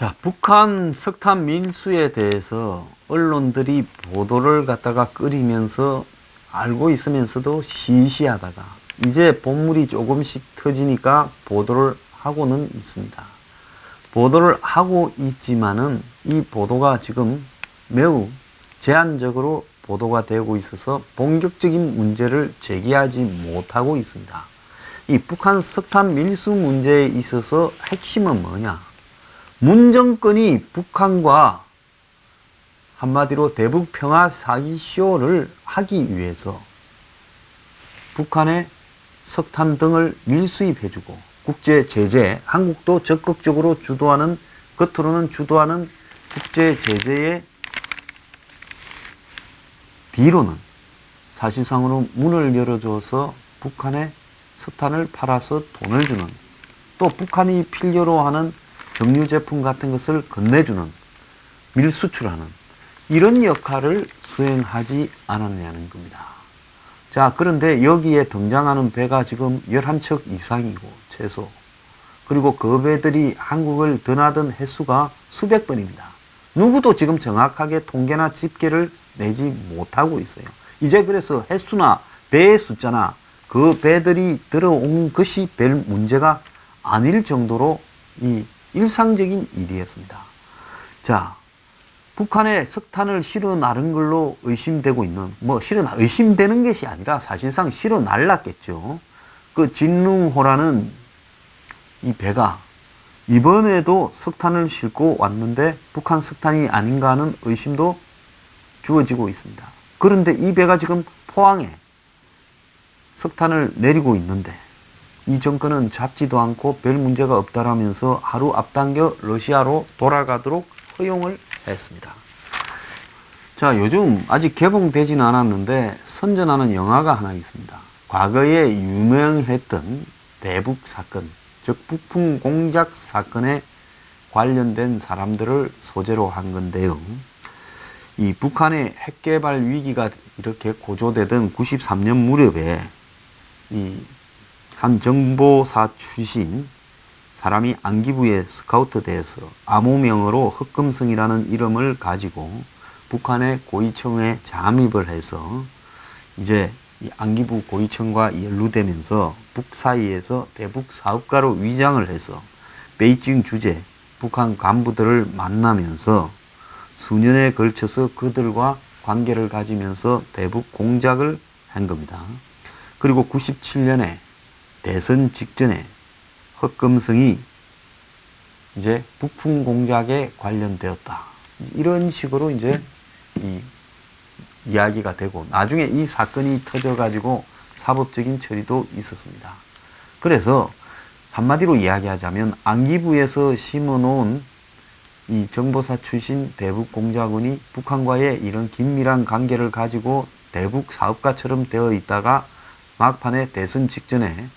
자, 북한 석탄 밀수에 대해서 언론들이 보도를 갖다가 끓이면서 알고 있으면서도 시시하다가 이제 본물이 조금씩 터지니까 보도를 하고는 있습니다. 보도를 하고 있지만은 이 보도가 지금 매우 제한적으로 보도가 되고 있어서 본격적인 문제를 제기하지 못하고 있습니다. 이 북한 석탄 밀수 문제에 있어서 핵심은 뭐냐? 문 정권이 북한과 한마디로 대북 평화 사기쇼를 하기 위해서 북한에 석탄 등을 밀수입해주고 국제 제재, 한국도 적극적으로 주도하는, 겉으로는 주도하는 국제 제재의 뒤로는 사실상으로 문을 열어줘서 북한에 석탄을 팔아서 돈을 주는, 또 북한이 필요로 하는 정유 제품 같은 것을 건네주는, 밀수출하는 이런 역할을 수행하지 않았냐는 겁니다. 자, 그런데 여기에 등장하는 배가 지금 11척 이상이고 최소, 그리고 그 배들이 한국을 드나든 횟수가 수백 번입니다. 누구도 지금 정확하게 통계나 집계를 내지 못하고 있어요. 이제 그래서 횟수나 배의 숫자나 그 배들이 들어온 것이 별 문제가 아닐 정도로 이 일상적인 일이었습니다. 자, 북한에 석탄을 실어 나른 걸로 의심되고 있는, 의심되는 것이 아니라 사실상 실어 날랐겠죠. 그 진룽호라는 이 배가 이번에도 석탄을 싣고 왔는데 북한 석탄이 아닌가 하는 의심도 주어지고 있습니다. 그런데 이 배가 지금 포항에 석탄을 내리고 있는데 이 정권은 잡지도 않고 별 문제가 없다라면서 하루 앞당겨 러시아로 돌아가도록 허용을 했습니다. 자, 요즘 아직 개봉되지는 않았는데 선전하는 영화가 하나 있습니다. 과거에 유명했던 대북 사건, 즉 북풍 공작 사건에 관련된 사람들을 소재로 한 건데요. 이 북한의 핵개발 위기가 이렇게 고조되던 93년 무렵에 이 한 정보사 출신 사람이 안기부에 스카우트돼서 암호명으로 흑금성이라는 이름을 가지고 북한의 고위청에 잠입을 해서 이제 이 안기부 고위청과 연루되면서 북사이에서 대북 사업가로 위장을 해서 베이징 주재 북한 간부들을 만나면서 수년에 걸쳐서 그들과 관계를 가지면서 대북 공작을 한 겁니다. 그리고 97년에 대선 직전에 흑금성이 이제 북풍 공작에 관련되었다. 이런 식으로 이제 이 이야기가 되고 나중에 이 사건이 터져가지고 사법적인 처리도 있었습니다. 그래서 한마디로 이야기하자면 안기부에서 심어놓은 이 정보사 출신 대북 공작원이 북한과의 이런 긴밀한 관계를 가지고 대북 사업가처럼 되어 있다가 막판에 대선 직전에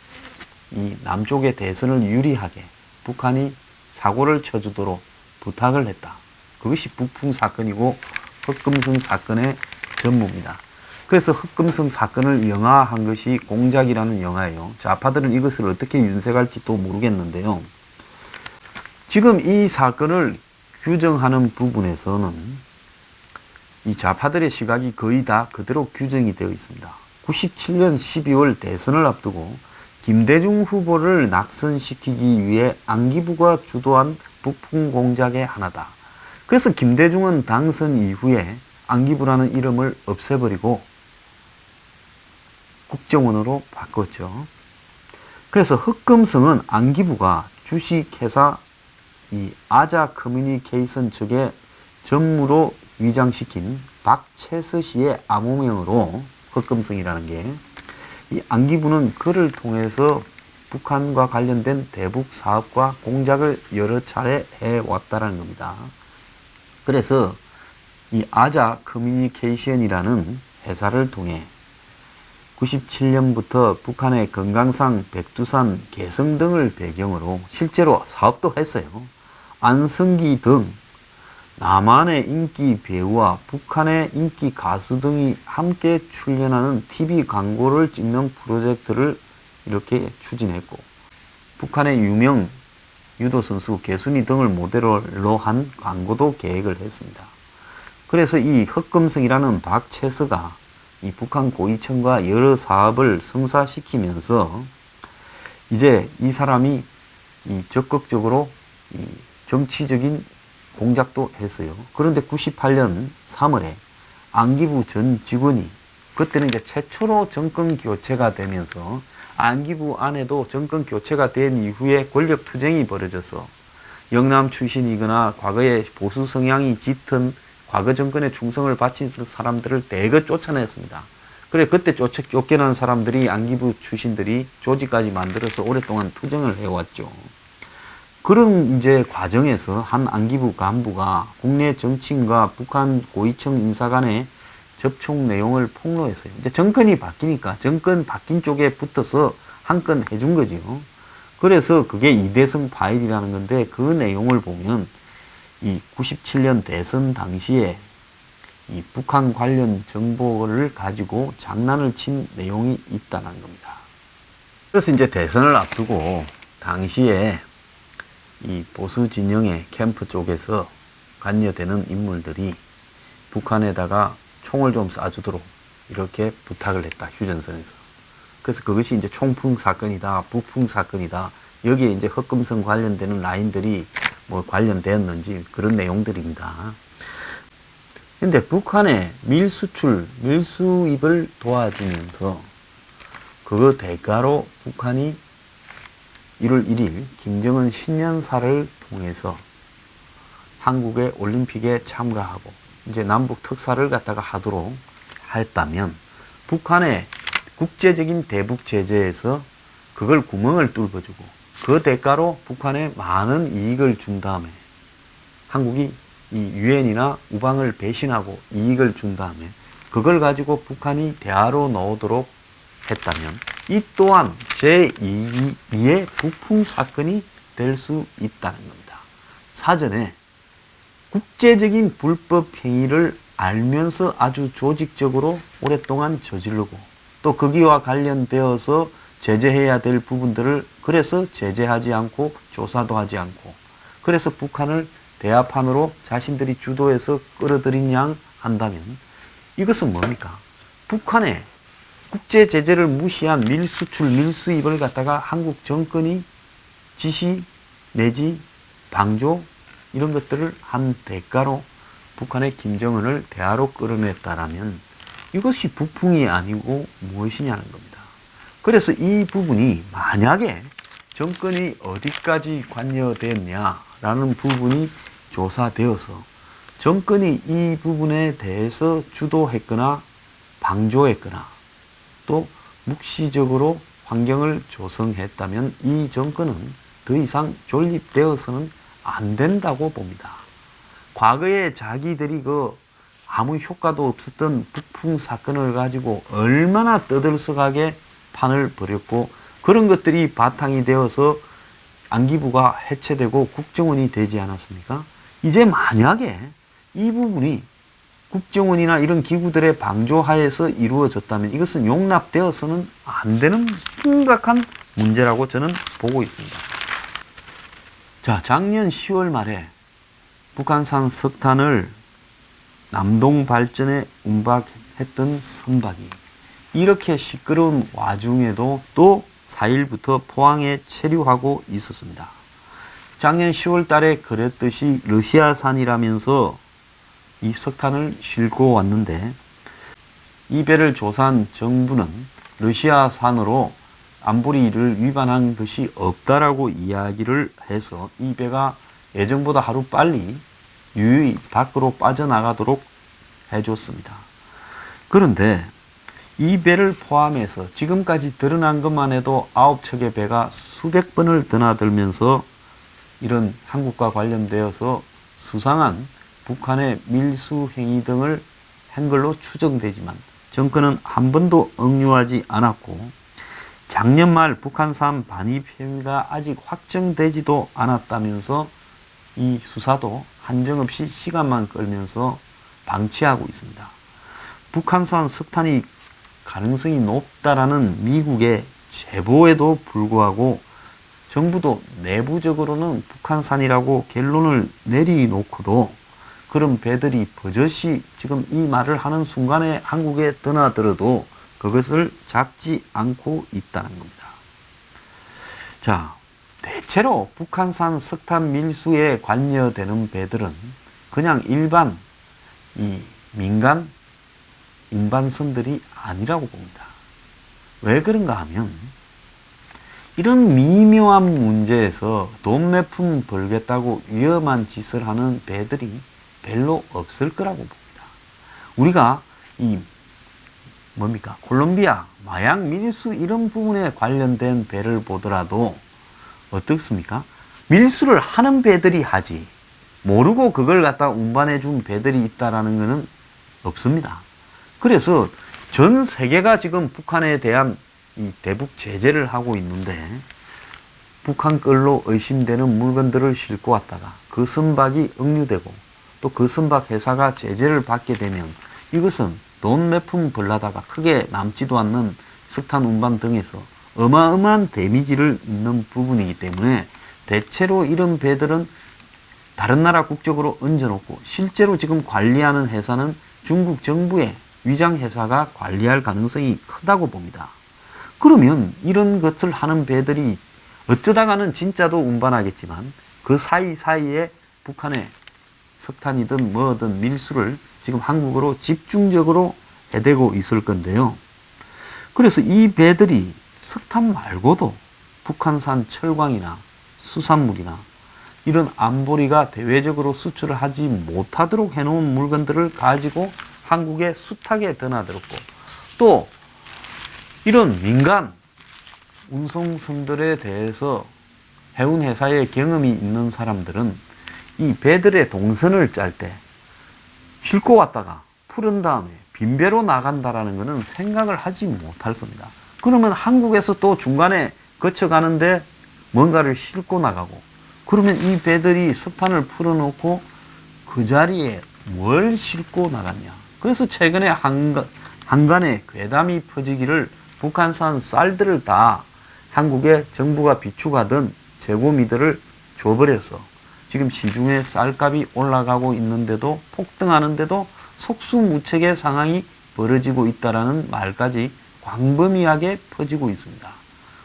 이 남쪽의 대선을 유리하게 북한이 사고를 쳐주도록 부탁을 했다. 그것이 북풍 사건이고 흑금성 사건의 전무입니다. 그래서 흑금성 사건을 영화한 것이 공작이라는 영화예요. 좌파들은 이것을 어떻게 윤색할지 또 모르겠는데요. 지금 이 사건을 규정하는 부분에서는 이 좌파들의 시각이 거의 다 그대로 규정이 되어 있습니다. 97년 12월 대선을 앞두고 김대중 후보를 낙선시키기 위해 안기부가 주도한 북풍 공작의 하나다. 그래서 김대중은 당선 이후에 안기부라는 이름을 없애버리고 국정원으로 바꿨죠. 그래서 흑금성은 안기부가 주식회사 이 아자 커뮤니케이션 측의 전무로 위장시킨 박채서 씨의 암호명으로 흑금성이라는 게, 이 안기부는 그를 통해서 북한과 관련된 대북 사업과 공작을 여러 차례 해왔다는 겁니다. 그래서 이 아자 커뮤니케이션이라는 회사를 통해 97년부터 북한의 금강산, 백두산, 개성 등을 배경으로 실제로 사업도 했어요. 안성기 등 남한의 인기 배우와 북한의 인기 가수 등이 함께 출연하는 TV 광고를 찍는 프로젝트를 이렇게 추진했고, 북한의 유명 유도선수 개순이 등을 모델로 한 광고도 계획을 했습니다. 그래서 이 흑금성이라는 박채서가 이 북한 고위층과 여러 사업을 성사시키면서 이제 이 사람이 이 적극적으로 이 정치적인 공작도 했어요. 그런데 98년 3월에 안기부 전 직원이 그때는 이제 최초로 정권 교체가 되면서 안기부 안에도 정권 교체가 된 이후에 권력 투쟁이 벌어져서 영남 출신이거나 과거에 보수 성향이 짙은 과거 정권에 충성을 바치던 사람들을 대거 쫓아냈습니다. 그래 그때 쫓겨난 사람들이 안기부 출신들이 조직까지 만들어서 오랫동안 투쟁을 해왔죠. 그런 이제 과정에서 한 안기부 간부가 국내 정치인과 북한 고위층 인사 간의 접촉 내용을 폭로했어요. 이제 정권이 바뀌니까 정권 바뀐 쪽에 붙어서 한 건 해준 거죠. 그래서 그게 이대성 파일이라는 건데 그 내용을 보면 이 97년 대선 당시에 이 북한 관련 정보를 가지고 장난을 친 내용이 있다는 겁니다. 그래서 이제 대선을 앞두고 당시에 이 보수 진영의 캠프 쪽에서 관여되는 인물들이 북한에다가 총을 좀 쏴주도록 이렇게 부탁을 했다, 휴전선에서. 그래서 그것이 이제 총풍 사건이다, 북풍 사건이다. 여기에 이제 흑금성 관련되는 라인들이 뭐 관련되었는지 그런 내용들입니다. 근데 북한의 밀수출, 밀수입을 도와주면서 그거 대가로 북한이 1월 1일 김정은 신년사를 통해서 한국의 올림픽에 참가하고 이제 남북 특사를 갖다가 하도록 했다면 북한의 국제적인 대북 제재에서 그걸 구멍을 뚫어주고 그 대가로 북한에 많은 이익을 준 다음에 한국이 이 유엔이나 우방을 배신하고 이익을 준 다음에 그걸 가지고 북한이 대화로 나오도록 했다면 이 또한 제2의 북풍 사건이 될 수 있다는 겁니다. 사전에 국제적인 불법 행위를 알면서 아주 조직적으로 오랫동안 저지르고 또 거기와 관련되어서 제재해야 될 부분들을 그래서 제재하지 않고 조사도 하지 않고 그래서 북한을 대화판으로 자신들이 주도해서 끌어들이냐 한다면 이것은 뭡니까? 북한의 국제 제재를 무시한 밀수출, 밀수입을 갖다가 한국 정권이 지시 내지 방조 이런 것들을 한 대가로 북한의 김정은을 대화로 끌어냈다라면 이것이 북풍이 아니고 무엇이냐는 겁니다. 그래서 이 부분이 만약에 정권이 어디까지 관여됐냐라는 부분이 조사되어서 정권이 이 부분에 대해서 주도했거나 방조했거나 또 묵시적으로 환경을 조성했다면 이 정권은 더 이상 존립되어서는 안 된다고 봅니다. 과거에 자기들이 아무 효과도 없었던 북풍 사건을 가지고 얼마나 떠들썩하게 판을 벌였고 그런 것들이 바탕이 되어서 안기부가 해체되고 국정원이 되지 않았습니까? 이제 만약에 이 부분이 국정원이나 이런 기구들의 방조하에서 이루어졌다면 이것은 용납되어서는 안 되는 심각한 문제라고 저는 보고 있습니다. 자, 작년 10월 말에 북한산 석탄을 남동 발전에 운박했던 선박이 이렇게 시끄러운 와중에도 또 4일부터 포항에 체류하고 있었습니다. 작년 10월 달에 그랬듯이 러시아산이라면서 이 석탄을 싣고 왔는데 이 배를 조사한 정부는 러시아산으로 안보리를 위반한 것이 없다라고 이야기를 해서 이 배가 예정보다 하루 빨리 유유히 밖으로 빠져나가도록 해줬습니다. 그런데 이 배를 포함해서 지금까지 드러난 것만 해도 9척의 배가 수백 번을 드나들면서 이런 한국과 관련되어서 수상한 북한의 밀수 행위 등을 한 걸로 추정되지만 정권은 한 번도 억류하지 않았고 작년 말 북한산 반입 혐의가 아직 확정되지도 않았다면서 이 수사도 한정없이 시간만 끌면서 방치하고 있습니다. 북한산 석탄이 가능성이 높다라는 미국의 제보에도 불구하고 정부도 내부적으로는 북한산이라고 결론을 내리놓고도 그런 배들이 버젓이 지금 이 말을 하는 순간에 한국에 드나들어도 그것을 잡지 않고 있다는 겁니다. 자, 대체로 북한산 석탄 밀수에 관여되는 배들은 그냥 일반 이 민간 운반선들이 아니라고 봅니다. 왜 그런가 하면 이런 미묘한 문제에서 돈 몇 푼 벌겠다고 위험한 짓을 하는 배들이 별로 없을 거라고 봅니다. 우리가 이 콜롬비아 마약 밀수 이런 부분에 관련된 배를 보더라도 어떻습니까? 밀수를 하는 배들이 하지 모르고 그걸 갖다 운반해 준 배들이 있다라는 것은 없습니다. 그래서 전 세계가 지금 북한에 대한 이 대북 제재를 하고 있는데 북한 걸로 의심되는 물건들을 싣고 왔다가 그 선박이 억류되고 또 그 선박 회사가 제재를 받게 되면 이것은 돈 몇 푼 벌라다가 크게 남지도 않는 석탄 운반 등에서 어마어마한 데미지를 입는 부분이기 때문에 대체로 이런 배들은 다른 나라 국적으로 얹어놓고 실제로 지금 관리하는 회사는 중국 정부의 위장 회사가 관리할 가능성이 크다고 봅니다. 그러면 이런 것을 하는 배들이 어쩌다가는 진짜도 운반하겠지만 그 사이사이에 북한의 석탄이든 뭐든 밀수를 지금 한국으로 집중적으로 해대고 있을 건데요. 그래서 이 배들이 석탄 말고도 북한산 철광이나 수산물이나 이런 안보리가 대외적으로 수출을 하지 못하도록 해놓은 물건들을 가지고 한국의 수탁에 드나들었고 또 이런 민간 운송선들에 대해서 해운회사의 경험이 있는 사람들은 이 배들의 동선을 짤 때 싣고 왔다가 푸른 다음에 빈배로 나간다라는 것은 생각을 하지 못할 겁니다. 그러면 한국에서 또 중간에 거쳐가는데 뭔가를 싣고 나가고 그러면 이 배들이 석탄을 풀어놓고 그 자리에 뭘 싣고 나갔냐. 그래서 최근에 한간에 괴담이 퍼지기를 북한산 쌀들을 다 한국에 정부가 비축하던 재고미들을 줘버려서 지금 시중에 쌀값이 올라가고 있는데도 폭등하는데도 속수무책의 상황이 벌어지고 있다라는 말까지 광범위하게 퍼지고 있습니다.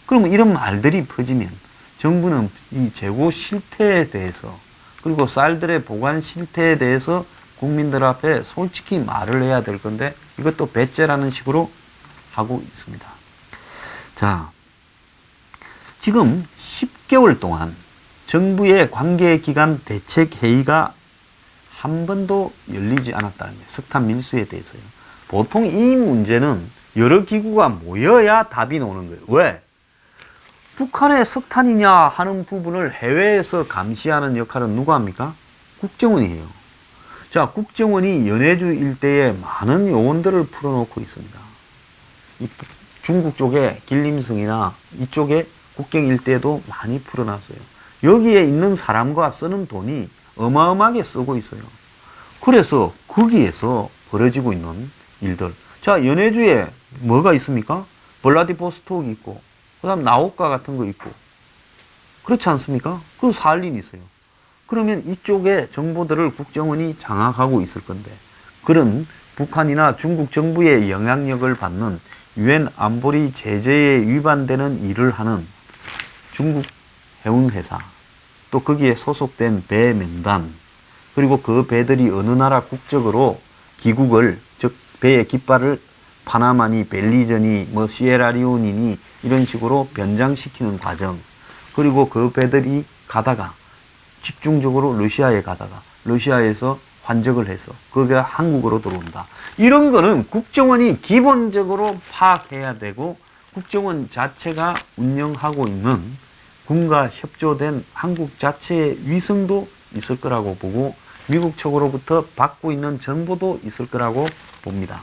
그러면 이런 말들이 퍼지면 정부는 이 재고 실태에 대해서 그리고 쌀들의 보관 실태에 대해서 국민들 앞에 솔직히 말을 해야 될 건데 이것도 배째라는 식으로 하고 있습니다. 자, 지금 10개월 동안 정부의 관계기관 대책회의가 한 번도 열리지 않았다는 거예요. 석탄 밀수에 대해서요. 보통 이 문제는 여러 기구가 모여야 답이 나오는 거예요. 왜? 북한의 석탄이냐 하는 부분을 해외에서 감시하는 역할은 누가 합니까? 국정원이에요. 자, 국정원이 연해주 일대에 많은 요원들을 풀어놓고 있습니다. 중국 쪽에 길림성이나 이쪽에 국경 일대에도 많이 풀어놨어요. 여기에 있는 사람과 쓰는 돈이 어마어마하게 쓰고 있어요. 그래서 거기에서 벌어지고 있는 일들. 자, 연해주에 뭐가 있습니까? 블라디보스토크 있고, 그 다음 나우카 같은 거 있고. 그렇지 않습니까? 그 살림 있어요. 그러면 이쪽에 정보들을 국정원이 장악하고 있을 건데, 그런 북한이나 중국 정부의 영향력을 받는 유엔 안보리 제재에 위반되는 일을 하는 중국 해운회사, 또 거기에 소속된 배 명단, 그리고 그 배들이 어느 나라 국적으로 귀국을, 즉 배의 깃발을 파나마니, 벨리전이, 뭐 시에라리온이니 이런 식으로 변장시키는 과정, 그리고 그 배들이 가다가 집중적으로 러시아에 가다가 러시아에서 환적을 해서 그게 한국으로 들어온다. 이런 거는 국정원이 기본적으로 파악해야 되고 국정원 자체가 운영하고 있는 군과 협조된 한국 자체의 위성도 있을 거라고 보고 미국 측으로부터 받고 있는 정보도 있을 거라고 봅니다.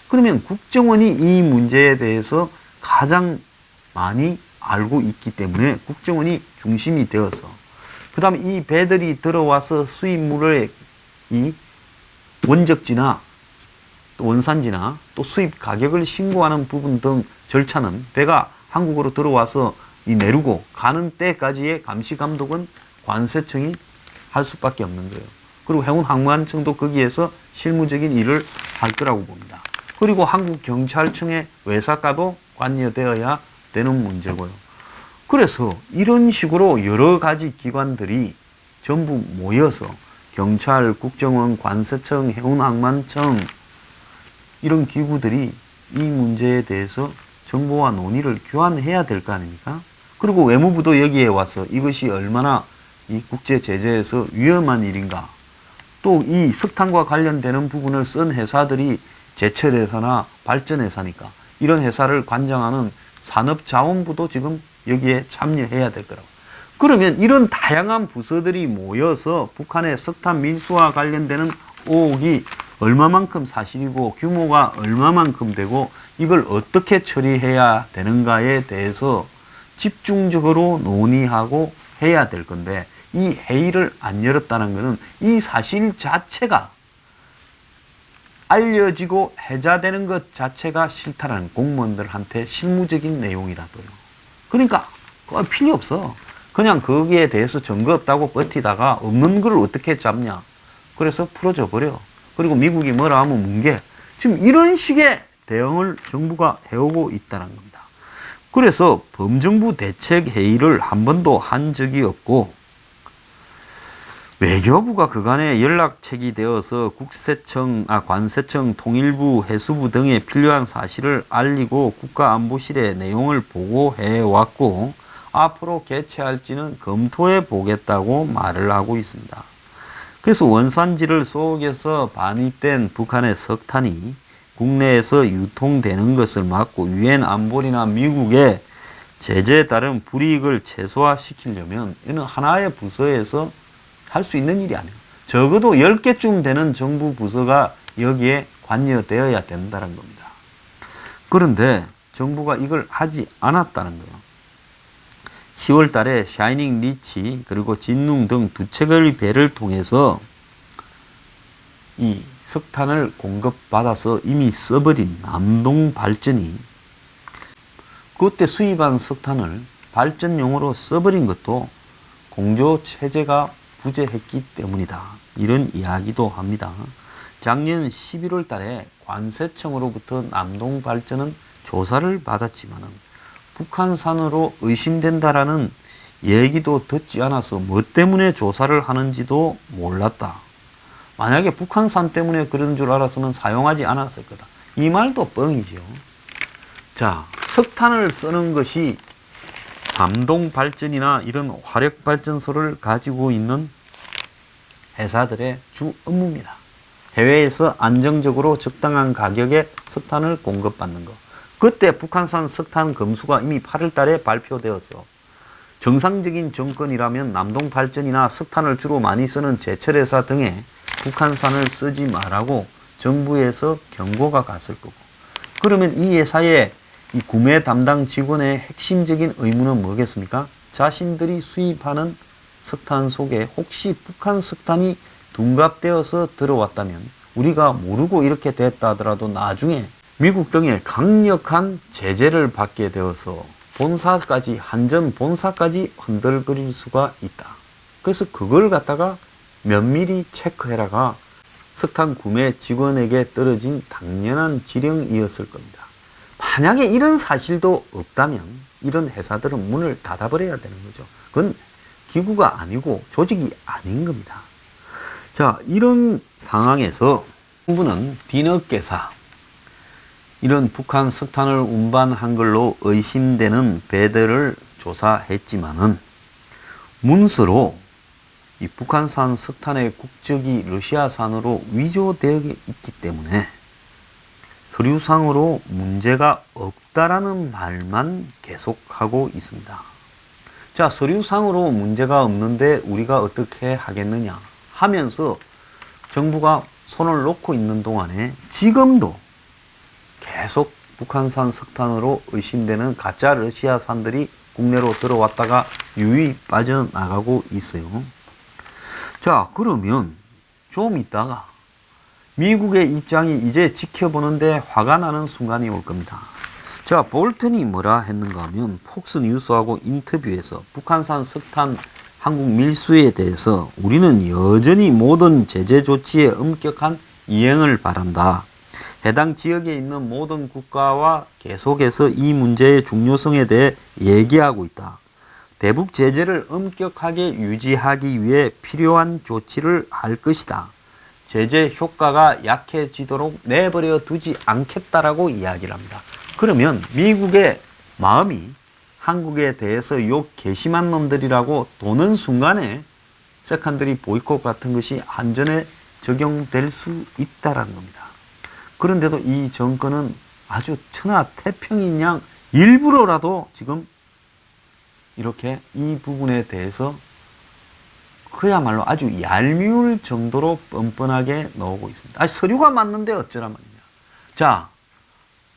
그러면 국정원이 이 문제에 대해서 가장 많이 알고 있기 때문에 국정원이 중심이 되어서 그 다음에 이 배들이 들어와서 수입물의 이 원적지나 또 원산지나 또 수입 가격을 신고하는 부분 등 절차는 배가 한국으로 들어와서 이 내리고 가는 때까지의 감시 감독은 관세청이 할 수밖에 없는 거예요. 그리고 해운항만청도 거기에서 실무적인 일을 할 거라고 봅니다. 그리고 한국경찰청의 외사과도 관여되어야 되는 문제고요. 그래서 이런 식으로 여러 가지 기관들이 전부 모여서 경찰, 국정원, 관세청, 해운항만청 이런 기구들이 이 문제에 대해서 정보와 논의를 교환해야 될 거 아닙니까? 그리고 외무부도 여기에 와서 이것이 얼마나 이 국제 제재에서 위험한 일인가, 또 이 석탄과 관련되는 부분을 쓴 회사들이 제철회사나 발전회사니까 이런 회사를 관장하는 산업자원부도 지금 여기에 참여해야 될 거라고. 그러면 이런 다양한 부서들이 모여서 북한의 석탄 밀수와 관련되는 의혹이 얼마만큼 사실이고 규모가 얼마만큼 되고 이걸 어떻게 처리해야 되는가에 대해서 집중적으로 논의하고 해야 될 건데, 이 회의를 안 열었다는 것은 이 사실 자체가 알려지고 해자되는 것 자체가 싫다라는 공무원들한테 실무적인 내용이라도요. 그러니까 필요 없어. 그냥 거기에 대해서 증거 없다고 버티다가 없는 걸 어떻게 잡냐. 그래서 풀어줘 버려. 그리고 미국이 뭐라 하면 뭉개. 지금 이런 식의 대응을 정부가 해오고 있다는 겁니다. 그래서 범정부 대책 회의를 한 번도 한 적이 없고, 외교부가 그간에 연락책이 되어서 관세청, 통일부, 해수부 등에 필요한 사실을 알리고 국가안보실에 내용을 보고해 왔고, 앞으로 개최할지는 검토해 보겠다고 말을 하고 있습니다. 그래서 원산지를 속여서 반입된 북한의 석탄이 국내에서 유통되는 것을 막고 유엔 안보리나 미국의 제재에 따른 불이익을 최소화시키려면 이는 하나의 부서에서 할 수 있는 일이 아니에요. 적어도 10개쯤 되는 정부 부서가 여기에 관여되어야 된다는 겁니다. 그런데 정부가 이걸 하지 않았다는 거예요. 10월 달에 샤이닝 리치 그리고 진룽 등 두 척의 배를 통해서 이 석탄을 공급받아서 이미 써버린 남동 발전이 그때 수입한 석탄을 발전용으로 써버린 것도 공조 체제가 부재했기 때문이다. 이런 이야기도 합니다. 작년 11월 달에 관세청으로부터 남동 발전은 조사를 받았지만은 북한산으로 의심된다라는 얘기도 듣지 않아서 뭐 때문에 조사를 하는지도 몰랐다. 만약에 북한산 때문에 그런 줄 알았으면 사용하지 않았을 거다. 이 말도 뻥이죠. 자, 석탄을 쓰는 것이 남동 발전이나 이런 화력 발전소를 가지고 있는 회사들의 주 업무입니다. 해외에서 안정적으로 적당한 가격에 석탄을 공급받는 것. 그때 북한산 석탄 검수가 이미 8월 달에 발표되어서 정상적인 정권이라면 남동 발전이나 석탄을 주로 많이 쓰는 제철회사 등에 북한산을 쓰지 말라고 정부에서 경고가 갔을 거고, 그러면 이 회사의 이 구매 담당 직원의 핵심적인 의무는 뭐겠습니까? 자신들이 수입하는 석탄 속에 혹시 북한 석탄이 둔갑되어서 들어왔다면 우리가 모르고 이렇게 됐다 하더라도 나중에 미국 등의 강력한 제재를 받게 되어서 본사까지, 한전 본사까지 흔들거릴 수가 있다. 그래서 그걸 갖다가 면밀히 체크해라가 석탄 구매 직원에게 떨어진 당연한 지령이었을 겁니다. 만약에 이런 사실도 없다면 이런 회사들은 문을 닫아버려야 되는 거죠. 그건 기구가 아니고 조직이 아닌 겁니다. 자, 이런 상황에서 정부는 뒤늦게사 이런 북한 석탄을 운반한 걸로 의심되는 배들을 조사했지만은 문서로 이 북한산 석탄의 국적이 러시아산으로 위조되어 있기 때문에 서류상으로 문제가 없다라는 말만 계속하고 있습니다. 자, 서류상으로 문제가 없는데 우리가 어떻게 하겠느냐 하면서 정부가 손을 놓고 있는 동안에 지금도 계속 북한산 석탄으로 의심되는 가짜 러시아산들이 국내로 들어왔다가 유유히 빠져나가고 있어요. 자, 그러면 좀 있다가 미국의 입장이 이제 지켜보는데 화가 나는 순간이 올 겁니다. 자, 볼턴이 뭐라 했는가 하면 폭스뉴스하고 인터뷰에서 북한산 석탄 한국 밀수에 대해서 우리는 여전히 모든 제재 조치의 엄격한 이행을 바란다. 해당 지역에 있는 모든 국가와 계속해서 이 문제의 중요성에 대해 얘기하고 있다. 대북 제재를 엄격하게 유지하기 위해 필요한 조치를 할 것이다. 제재 효과가 약해지도록 내버려 두지 않겠다라고 이야기를 합니다. 그러면 미국의 마음이 한국에 대해서 요 괘씸한 놈들이라고 도는 순간에 세컨더리 보이콧 같은 것이 한전에 적용될 수 있다라는 겁니다. 그런데도 이 정권은 아주 천하태평인 양 일부러라도 지금 이렇게 이 부분에 대해서 그야말로 아주 얄미울 정도로 뻔뻔하게 나오고 있습니다. 아니, 서류가 맞는데 어쩌란 말이냐. 자,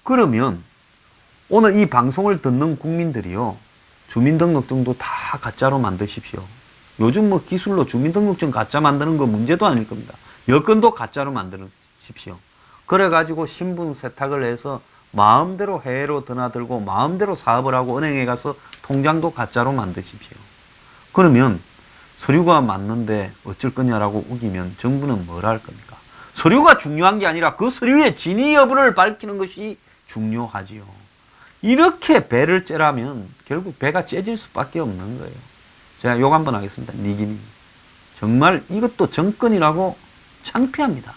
그러면 오늘 이 방송을 듣는 국민들이요, 주민등록증도 다 가짜로 만드십시오. 요즘 뭐 기술로 주민등록증 가짜 만드는 거 문제도 아닐 겁니다. 여권도 가짜로 만드십시오. 그래가지고 신분 세탁을 해서 마음대로 해외로 드나들고 마음대로 사업을 하고 은행에 가서 통장도 가짜로 만드십시오. 그러면 서류가 맞는데 어쩔 거냐라고 우기면 정부는 뭘 할 겁니까? 서류가 중요한 게 아니라 그 서류의 진위 여부를 밝히는 것이 중요하지요. 이렇게 배를 째라면 결국 배가 째질 수밖에 없는 거예요. 제가 욕 한번 하겠습니다. 니김이. 정말 이것도 정권이라고 창피합니다.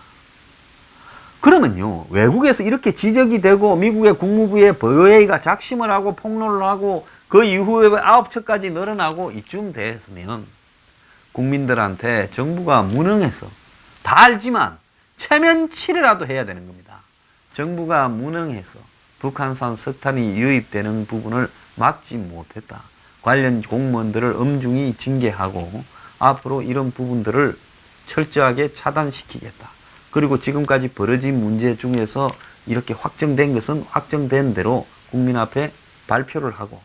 그러면요, 외국에서 이렇게 지적이 되고 미국의 국무부의 보요회의가 작심을 하고 폭로를 하고 그 이후에 9척까지 늘어나고 이쯤 됐으면 국민들한테 정부가 무능해서 다 알지만 체면치레라도 해야 되는 겁니다. 정부가 무능해서 북한산 석탄이 유입되는 부분을 막지 못했다. 관련 공무원들을 엄중히 징계하고 앞으로 이런 부분들을 철저하게 차단시키겠다. 그리고 지금까지 벌어진 문제 중에서 이렇게 확정된 것은 확정된 대로 국민 앞에 발표를 하고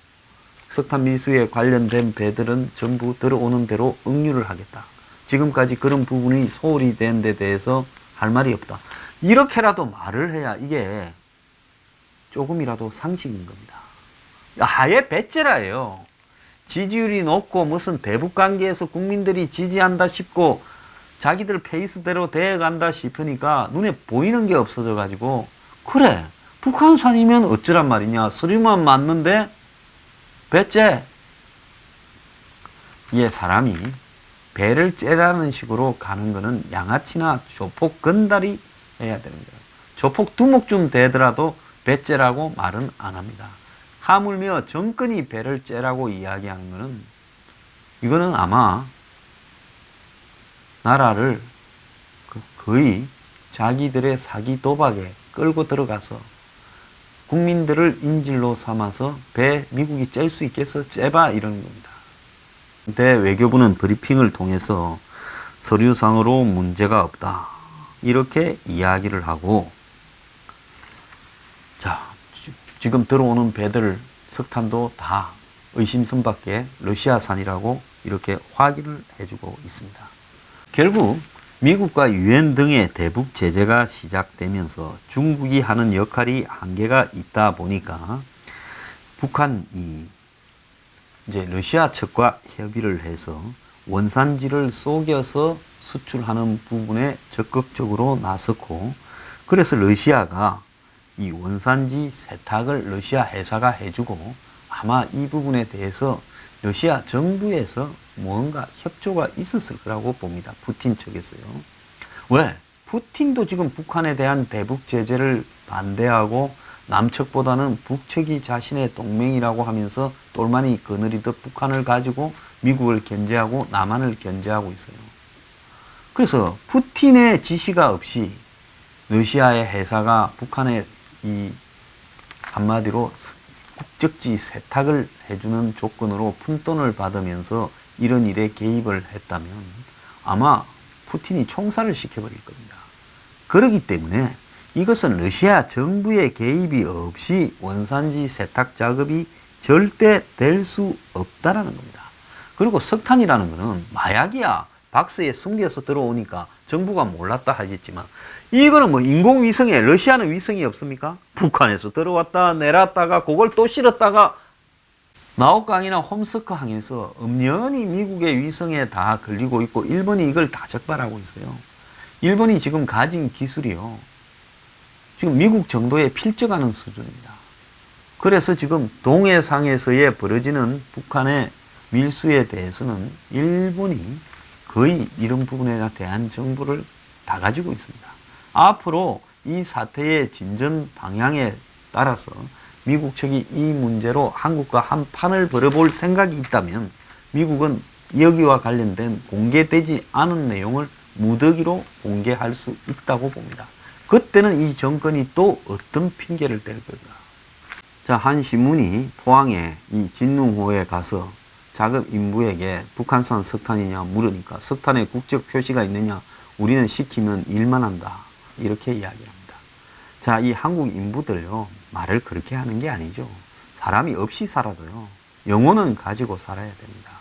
석탄 밀수에 관련된 배들은 전부 들어오는 대로 응유를 하겠다. 지금까지 그런 부분이 소홀히 된 데 대해서 할 말이 없다. 이렇게라도 말을 해야 이게 조금이라도 상식인 겁니다. 아예 배째라예요. 지지율이 높고 무슨 대북관계에서 국민들이 지지한다 싶고 자기들 페이스대로 대해간다 싶으니까 눈에 보이는 게 없어져 가지고 그래 북한산이면 어쩌란 말이냐, 서류만 맞는데 배째. 이게 사람이 배를 째라는 식으로 가는 거는 양아치나 조폭 건달이 해야 되는 거예요. 조폭 두목쯤 되더라도 배째라고 말은 안 합니다. 하물며 정권이 배를 째라고 이야기하는 거는 이거는 아마 나라를 거의 자기들의 사기 도박에 끌고 들어가서 국민들을 인질로 삼아서 배 미국이 짤 수 있겠어? 째봐 이러는 겁니다. 근데 외교부는 브리핑을 통해서 서류상으로 문제가 없다. 이렇게 이야기를 하고 자, 지금 들어오는 배들 석탄도 다 의심선밖에 러시아산이라고 이렇게 확인을 해주고 있습니다. 결국 미국과 유엔 등의 대북 제재가 시작되면서 중국이 하는 역할이 한계가 있다 보니까 북한이 이제 러시아 측과 협의를 해서 원산지를 속여서 수출하는 부분에 적극적으로 나섰고, 그래서 러시아가 이 원산지 세탁을 러시아 회사가 해주고 아마 이 부분에 대해서 러시아 정부에서 뭔가 협조가 있었을 거라고 봅니다. 푸틴 측에서요. 왜? 푸틴도 지금 북한에 대한 대북 제재를 반대하고 남측보다는 북측이 자신의 동맹이라고 하면서 똘마니 거느리듯 북한을 가지고 미국을 견제하고 남한을 견제하고 있어요. 그래서 푸틴의 지시가 없이 러시아의 회사가 북한에 이 한마디로 국적지 세탁을 해주는 조건으로 푼돈을 받으면서 이런 일에 개입을 했다면 아마 푸틴이 총살을 시켜버릴 겁니다. 그렇기 때문에 이것은 러시아 정부의 개입이 없이 원산지 세탁 작업이 절대 될 수 없다라는 겁니다. 그리고 석탄이라는 것은 마약이야. 박스에 숨겨서 들어오니까 정부가 몰랐다 하겠지만, 이거는 뭐 인공위성에, 러시아는 위성이 없습니까? 북한에서 들어왔다 내렸다가 그걸 또 실었다가 나옥강이나 홈스크 항에서 엄연히 미국의 위성에 다 걸리고 있고, 일본이 이걸 다 적발하고 있어요. 일본이 지금 가진 기술이요, 지금 미국 정도에 필적하는 수준입니다. 그래서 지금 동해상에서의 벌어지는 북한의 밀수에 대해서는 일본이 거의 이런 부분에 대한 정보를 다 가지고 있습니다. 앞으로 이 사태의 진전 방향에 따라서 미국 측이 이 문제로 한국과 한 판을 벌여볼 생각이 있다면, 미국은 여기와 관련된 공개되지 않은 내용을 무더기로 공개할 수 있다고 봅니다. 그때는 이 정권이 또 어떤 핑계를 댈 걸까? 자, 한 신문이 포항에 이 진릉호에 가서 자급 인부에게 북한산 석탄이냐 물으니까, 석탄에 국적 표시가 있느냐, 우리는 시키면 일만 한다, 이렇게 이야기합니다. 자, 이 한국 인부들요, 말을 그렇게 하는 게 아니죠. 사람이 없이 살아도요, 영혼은 가지고 살아야 됩니다.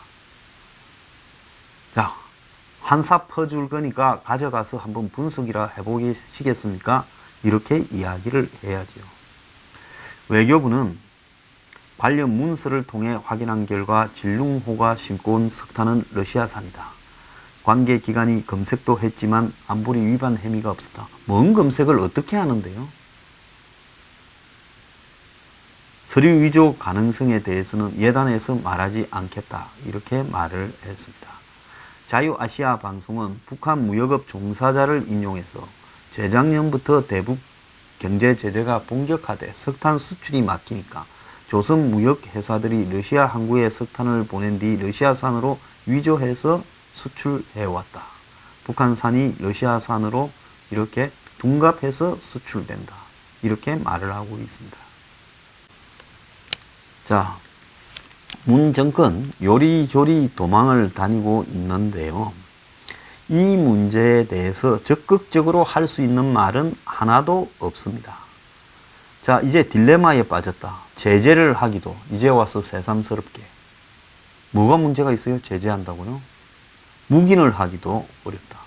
자, 한사 퍼줄 거니까 가져가서 한번 분석이라 해보시겠습니까? 이렇게 이야기를 해야죠. 외교부는 관련 문서를 통해 확인한 결과 진릉호가 싣고 온 석탄은 러시아산이다. 관계기관이 검색도 했지만 안보리 위반 혐의가 없었다. 뭔 검색을 어떻게 하는데요? 서류 위조 가능성에 대해서는 예단해서 말하지 않겠다, 이렇게 말을 했습니다. 자유아시아 방송은 북한 무역업 종사자를 인용해서 재작년부터 대북 경제 제재가 본격화돼 석탄 수출이 막히니까 조선 무역 회사들이 러시아 항구에 석탄을 보낸 뒤 러시아산으로 위조해서 수출해왔다. 북한산이 러시아산으로 이렇게 둔갑해서 수출된다, 이렇게 말을 하고 있습니다. 자, 문 정권 요리조리 도망을 다니고 있는데요, 이 문제에 대해서 적극적으로 할 수 있는 말은 하나도 없습니다. 자, 이제 딜레마에 빠졌다. 제재를 하기도 이제 와서 새삼스럽게. 뭐가 문제가 있어요? 제재한다고요? 묵인을 하기도 어렵다.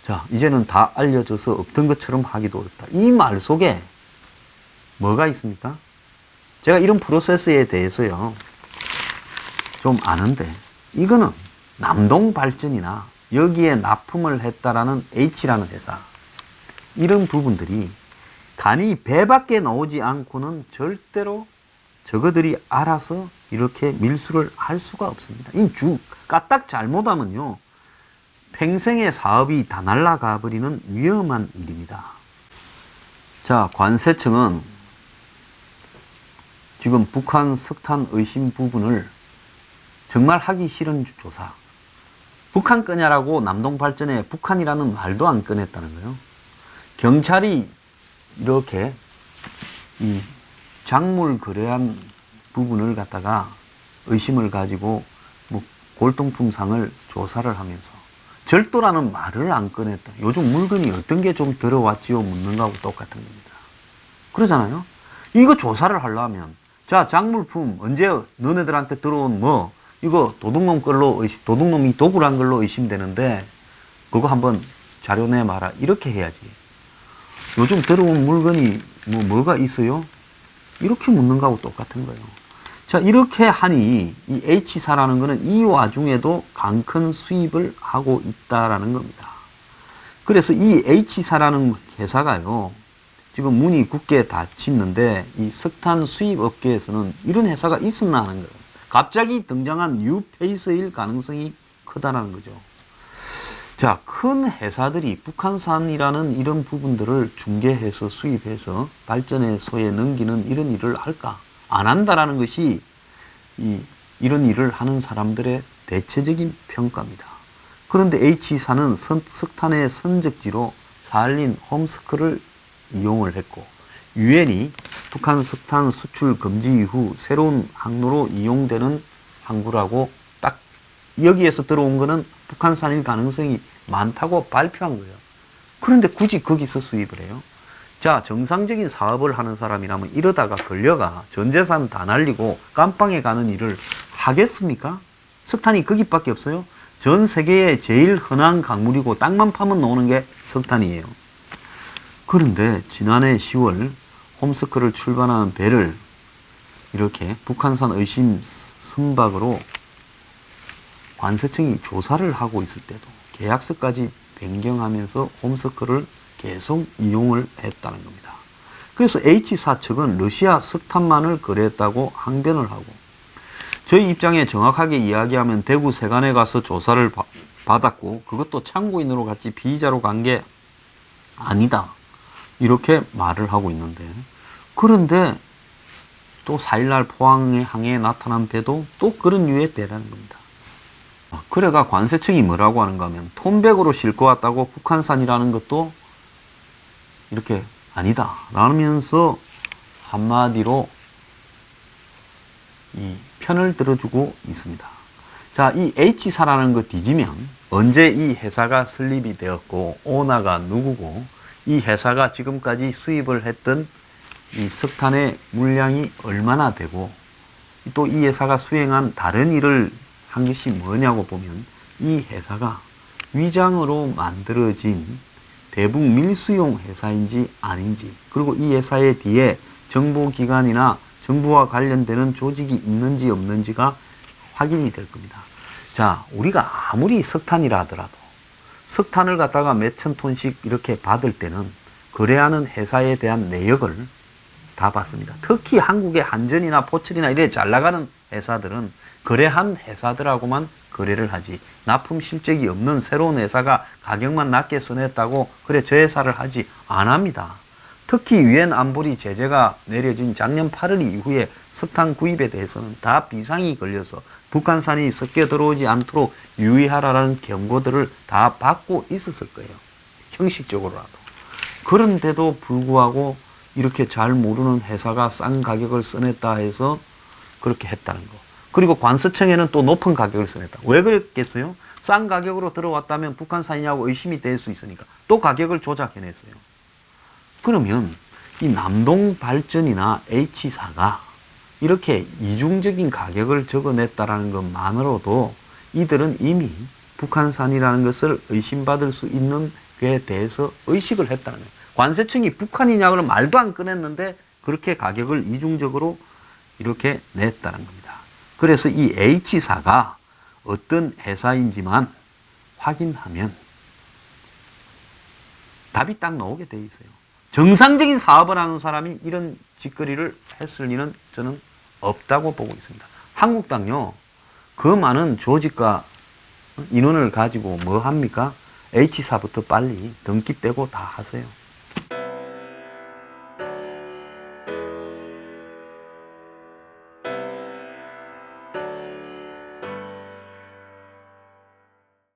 자, 이제는 다 알려져서 없던 것처럼 하기도 어렵다. 이 말 속에 뭐가 있습니까? 제가 이런 프로세스에 대해서요, 좀 아는데, 이거는 남동발전이나 여기에 납품을 했다라는 H라는 회사, 이런 부분들이 간이 배밖에 나오지 않고는 절대로 저거들이 알아서 이렇게 밀수를 할 수가 없습니다. 이 까딱 잘못하면요, 평생의 사업이 다 날아가 버리는 위험한 일입니다. 자, 관세청은 지금 북한 석탄 의심 부분을 정말 하기 싫은 조사, 북한 거냐라고 남동발전에 북한이라는 말도 안 꺼냈다는 거예요. 경찰이 이렇게 이 작물 거래한 부분을 갖다가 의심을 가지고 뭐 골동품상을 조사를 하면서 절도라는 말을 안 꺼냈다. 요즘 물건이 어떤 게 좀 들어왔지요 묻는 거하고 똑같은 겁니다. 그러잖아요. 이거 조사를 하려면, 자, 작물품 언제 너네들한테 들어온 뭐 이거 도둑놈 걸로 도둑놈이 도굴한 걸로 의심되는데 그거 한번 자료 내놔라, 이렇게 해야지. 요즘 들어온 물건이 뭐가 있어요? 이렇게 묻는 거하고 똑같은 거예요. 자, 이렇게 하니 이 H사라는 거는 이 와중에도 강큰 수입을 하고 있다라는 겁니다. 그래서 이 H사라는 회사가요, 지금 문이 굳게 닫히는데 이 석탄 수입 업계에서는 이런 회사가 있었나 하는 거예요. 갑자기 등장한 뉴페이스일 가능성이 크다라는 거죠. 자, 큰 회사들이 북한산이라는 이런 부분들을 중개해서 수입해서 발전소에 넘기는 이런 일을 할까? 안 한다라는 것이 이런 일을 하는 사람들의 대체적인 평가입니다. 그런데 H사는 석탄의 선적지로 사할린 홈스크를 이용을 했고, 유엔이 북한 석탄 수출 금지 이후 새로운 항로로 이용되는 항구라고 딱 여기에서 들어온 거는 북한산일 가능성이 많다고 발표한 거예요. 그런데 굳이 거기서 수입을 해요? 자, 정상적인 사업을 하는 사람이라면 이러다가 걸려가 전 재산 다 날리고 깜빵에 가는 일을 하겠습니까? 석탄이 거기밖에 없어요? 전 세계에 제일 흔한 강물이고 땅만 파면 나오는 게 석탄이에요. 그런데 지난해 10월 홈스크를 출발하는 배를 이렇게 북한산 의심 선박으로 관세청이 조사를 하고 있을 때도 계약서까지 변경하면서 홈스크를 계속 이용을 했다는 겁니다. 그래서 H사 측은 러시아 석탄만을 거래했다고 항변을 하고, 저희 입장에 정확하게 이야기하면 대구 세관에 가서 조사를 받았고 그것도 참고인으로 같이 피의자로 간 게 아니다, 이렇게 말을 하고 있는데, 그런데 또 4일날 포항의 항해에 나타난 배도 또 그런 류의 배라는 겁니다. 그래가 관세청이 뭐라고 하는가 하면 톤백으로 싣고 왔다고 북한산이라는 것도 이렇게 아니다 라면서 한마디로 이 편을 들어주고 있습니다. 자, 이 H사라는 거 뒤지면 언제 이 회사가 설립이 되었고 오너가 누구고 이 회사가 지금까지 수입을 했던 이 석탄의 물량이 얼마나 되고 또 이 회사가 수행한 다른 일을 한 것이 뭐냐고 보면 이 회사가 위장으로 만들어진 대북 밀수용 회사인지 아닌지, 그리고 이 회사의 뒤에 정보기관이나 정부와 관련되는 조직이 있는지 없는지가 확인이 될 겁니다. 자, 우리가 아무리 석탄이라 하더라도 석탄을 갖다가 몇천 톤씩 이렇게 받을 때는 거래하는 회사에 대한 내역을 다 받습니다. 특히 한국의 한전이나 포철이나 이래 잘 나가는 회사들은 거래한 회사들하고만 거래를 하지, 납품 실적이 없는 새로운 회사가 가격만 낮게 써냈다고 그래 저 회사를 하지 안 합니다. 특히 유엔 안보리 제재가 내려진 작년 8월 이후에 석탄 구입에 대해서는 다 비상이 걸려서 북한산이 섞여 들어오지 않도록 유의하라는 경고들을 다 받고 있었을 거예요. 형식적으로라도. 그런데도 불구하고 이렇게 잘 모르는 회사가 싼 가격을 써냈다 해서 그렇게 했다는 거. 그리고 관세청에는 또 높은 가격을 써냈다. 왜 그랬겠어요? 싼 가격으로 들어왔다면 북한산이냐고 의심이 될 수 있으니까 또 가격을 조작해냈어요. 그러면 이 남동발전이나 H사가 이렇게 이중적인 가격을 적어냈다는 것만으로도 이들은 이미 북한산이라는 것을 의심받을 수 있는 게 대해서 의식을 했다는 거예요. 관세청이 북한이냐고는 말도 안 꺼냈는데 그렇게 가격을 이중적으로 이렇게 냈다는 겁니다. 그래서 이 H사가 어떤 회사인지만 확인하면 답이 딱 나오게 돼 있어요. 정상적인 사업을 하는 사람이 이런 짓거리를 했을 리는 저는 없다고 보고 있습니다. 한국당요, 그 많은 조직과 인원을 가지고 뭐 합니까? H사부터 빨리 등기 떼고 다 하세요.